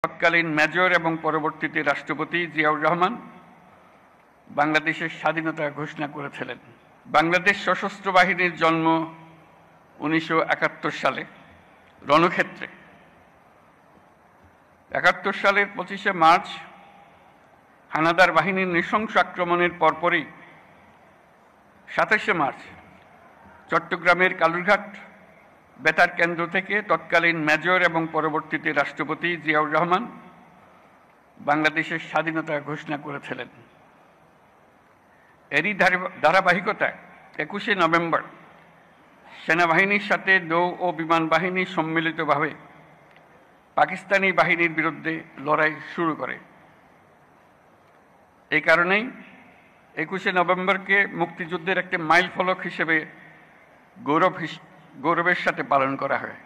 তৎকালীন মেজর এবং পরবর্তীতে রাষ্ট্রপতি জিয়াউর রহমান বাংলাদেশের স্বাধীনতা ঘোষণা করেছিলেন। বাংলাদেশ সশস্ত্র বাহিনীর জন্ম 1971 সালে রণক্ষেত্রে। 71 সালের 25শে মার্চ হানাদার বাহিনীর নৃশংস আক্রমণের পরপরই 27শে মার্চ চট্টগ্রামের কালুরঘাট বেতার কেন্দ্র থেকে তৎকালীন মেজর এবং পরবর্তীতে রাষ্ট্রপতি জিয়াউর রহমান বাংলাদেশের স্বাধীনতা ঘোষণা করেছিলেন। এরই ধারাবাহিকতায় 21শে নভেম্বর সেনাবাহিনীর সাথে নৌ ও বিমান বাহিনী সম্মিলিতভাবে পাকিস্তানি বাহিনীর বিরুদ্ধে লড়াই শুরু করে। এই কারণেই 21শে নভেম্বরকে মুক্তিযুদ্ধের একটি মাইলফলক হিসেবে গৌরবের সাথে পালন করা হয়।